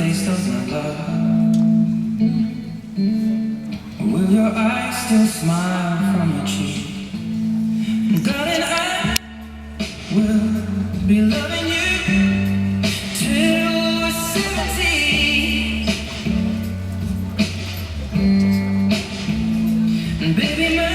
taste of my love? Will your eyes still smile from your cheek? Darling, I will be loving you till we're 70. And baby, my